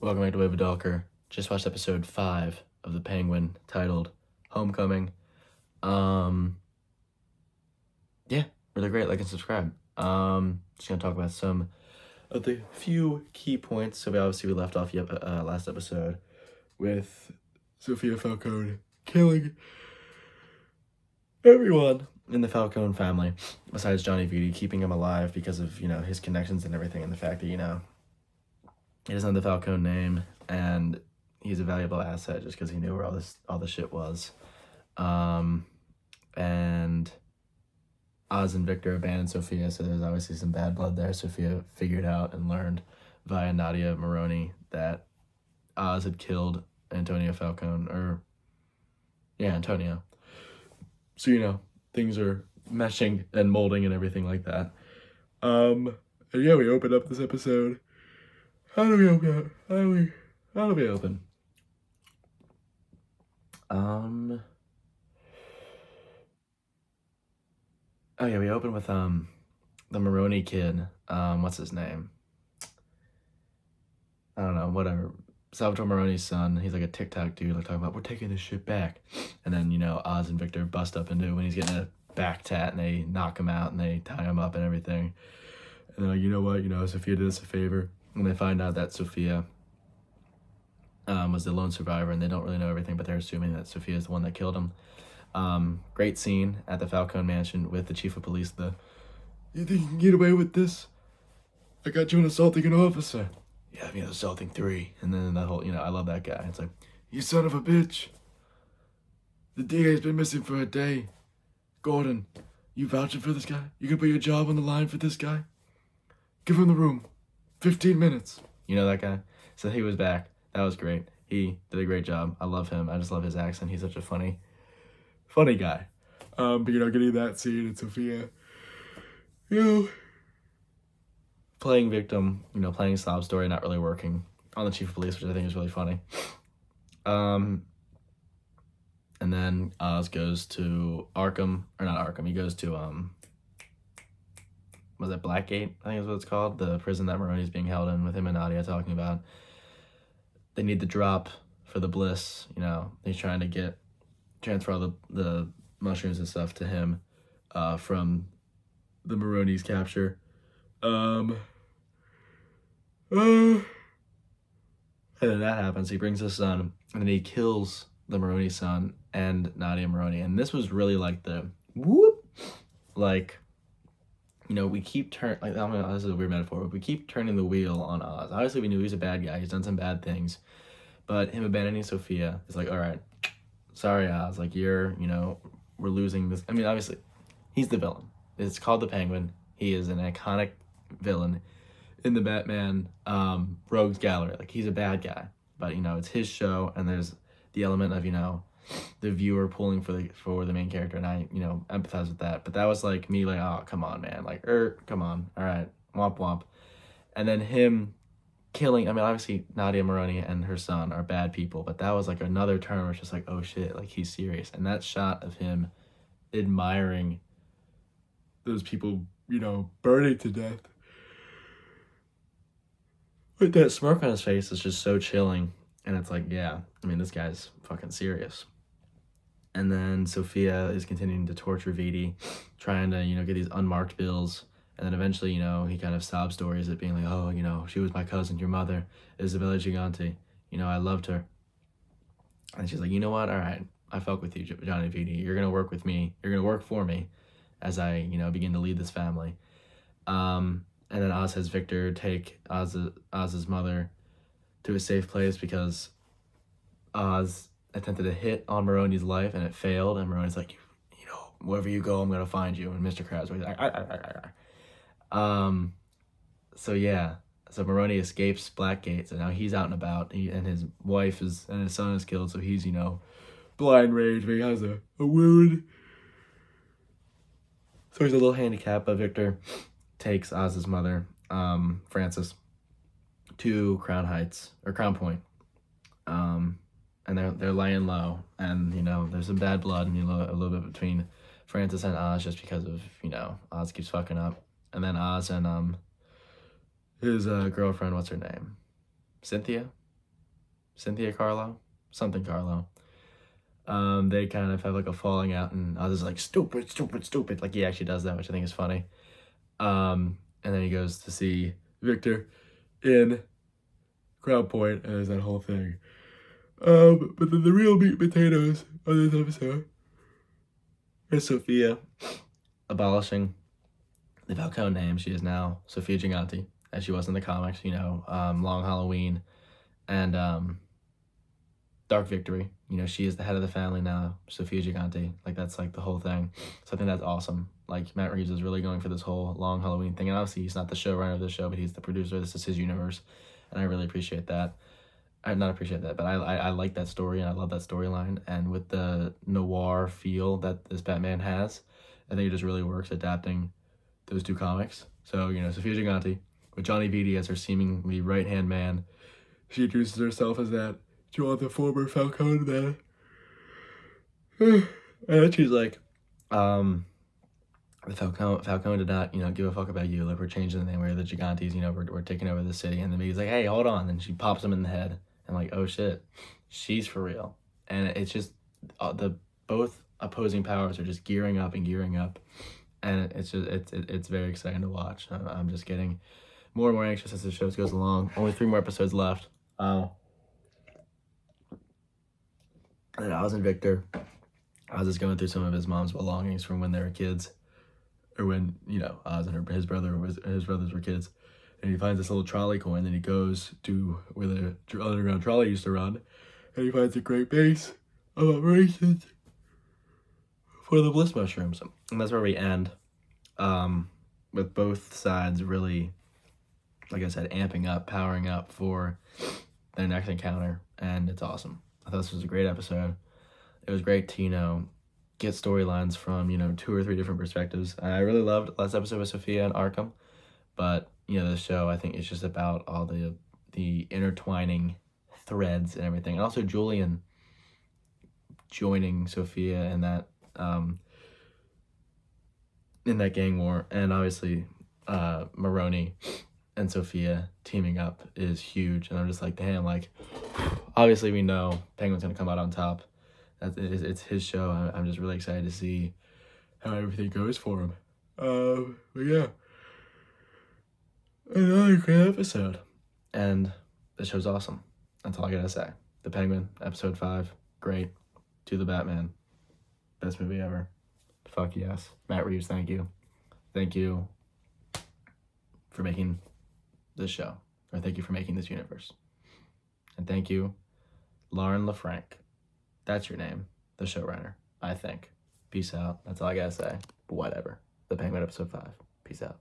Welcome back to Wave of Dalker. Just watched episode 5 of The Penguin, titled Homecoming. Yeah, really great. Like and subscribe. Just gonna talk about some of the few key points. So we left off last episode with Sophia Falcone killing everyone in the Falcone family, besides Johnny Vitti, keeping him alive because of, his connections and everything, and the fact that, he doesn't have the Falcone name, and he's a valuable asset just because he knew where all the shit was. And Oz and Victor abandoned Sophia, so there's obviously some bad blood there. Sophia figured out and learned via Nadia Maroney that Oz had killed Antonio Falcone, Antonio. So, things are meshing and molding and everything like that. And yeah, we open up this episode. How do we open? Oh yeah, we open with the Maroney kid. What's his name? I don't know, whatever. Salvatore Maroney's son. He's like a TikTok dude, like talking about, we're taking this shit back. And then, Oz and Victor bust up into it when he's getting a back tat, and they knock him out and they tie him up and everything. And they're like, you know what, Sophia did us a favor. And they find out that Sophia was the lone survivor, and they don't really know everything, but they're assuming that Sophia is the one that killed him. Great scene at the Falcone mansion with the chief of police. You think you can get away with this? I got you an assaulting an officer. Yeah, I mean, assaulting 3. And then that whole, I love that guy. It's like, you son of a bitch. The DA's been missing for a day. Gordon, you vouching for this guy? You can put your job on the line for this guy? Give him the room. 15 minutes. You know that guy? So he was back. That was great. He did a great job. I love him. I just love his accent. He's such a funny guy. But getting that scene and Sophia, playing victim, playing sob story, not really working on the chief of police, which I think is really funny. And then Oz goes to Arkham, or not Arkham, he goes to, was it Blackgate, I think is what it's called, the prison that Maroney's being held in, with him and Nadia talking about. They need the drop for the bliss, he's trying to transfer all the mushrooms and stuff to him from the Maroney's capture. And then that happens. He brings his son, and then he kills the Maroney son and Nadia Maroney. And this was really like the whoop, like, we keep this is a weird metaphor, but we keep turning the wheel on Oz. Obviously, we knew he was a bad guy. He's done some bad things, but him abandoning Sophia is like, all right, sorry, Oz. Like, we're losing this. I mean, obviously, he's the villain. It's called the Penguin. He is an iconic villain in the Batman rogues gallery. Like, he's a bad guy, but it's his show, and there's the element of the viewer pulling for the main character, and I empathize with that. But that was like me, like, oh, come on, man, like, come on, all right, womp womp. And then him killing, I mean, obviously Nadia Maroney and her son are bad people, but that was like another turn where it's just like, oh shit, like, he's serious. And that shot of him admiring those people, burning to death, with that smirk on his face, is just so chilling. And it's like, yeah, I mean, this guy's fucking serious. And then Sophia is continuing to torture Vitti, trying to, get these unmarked bills. And then eventually, he kind of sob stories it, being like, oh, she was my cousin, your mother, Isabella Gigante. I loved her. And she's like, you know what? All right, I fuck with you, Johnny Vitti. You're going to work with me. You're going to work for me as I, begin to lead this family. And then Oz has Victor take Oz's mother to a safe place because Oz attempted to hit on Maroney's life and it failed. And Maroney's like, wherever you go, I'm going to find you. And Mr. Krabs was like, So yeah, so Maroney escapes Blackgate, so now he's out and about, and his wife and his son is killed, so he's, blind rage, but he has a wound. So he's a little handicapped, but Victor takes Oz's mother, Frances, to Crown Point. And they're laying low, and, there's some bad blood, and, a little bit between Frances and Oz, just because of, Oz keeps fucking up. And then Oz and his girlfriend, what's her name? Cynthia? Cynthia Carlo, something Carlo. They kind of have like a falling out, and Oz is like, stupid, stupid, stupid. Like, he actually does that, which I think is funny. And then he goes to see Victor in Crown Point, and there's that whole thing. But then the real meat and potatoes of this episode is Sophia abolishing the Falcone name. She is now Sophia Gigante, as she was in the comics, Long Halloween and Dark Victory. She is the head of the family now, Sophia Gigante. Like, that's like the whole thing. So I think that's awesome. Like, Matt Reeves is really going for this whole Long Halloween thing. And obviously, he's not the showrunner of the show, but he's the producer. This is his universe. And I really appreciate that. I not appreciate that, but I like that story, and I love that storyline. And with the noir feel that this Batman has, I think it just really works adapting those two comics. So, Sophia Gigante, with Johnny Vitti as her seemingly right-hand man, she introduces herself as that. Do you want the former Falcone man? And then she's like, the Falcone did not, give a fuck about you. Like, we're changing the name. We're the Gigantes, we're taking over the city. And then he's like, hey, hold on. And she pops him in the head. And like, oh shit, she's for real. And it's just, the both opposing powers are just gearing up. And it's very exciting to watch. I'm just getting more and more anxious as the show goes along. Only 3 more episodes left. And Oz and Victor, Oz is going through some of his mom's belongings from when they were kids, or when Oz and his brothers were kids, and he finds this little trolley coin. Then he goes to where the underground trolley used to run, and he finds a great base of operations for the bliss mushrooms, and that's where we end. With both sides really, like I said, amping up, powering up for their next encounter, and it's awesome. I thought this was a great episode. It was great to, get storylines from, 2 or 3 different perspectives. I really loved last episode with Sophia and Arkham, but, the show, I think it's just about all the intertwining threads and everything. And also Julian joining Sophia in that gang war, and obviously Maroni and Sophia teaming up is huge. And I'm just like, damn, like, obviously we know Penguin's gonna come out on top. It's his show. I'm just really excited to see how everything goes for him. But yeah, another great episode, and the show's awesome. That's all I gotta say. The Penguin, episode 5, great. To the Batman, best movie ever. Fuck yes. Matt Reeves, thank you for making this show, or thank you for making this universe, and thank you, Lauren LaFranc. That's your name, the showrunner, I think. Peace out. That's all I gotta say. Whatever. The Penguin, episode 5. Peace out.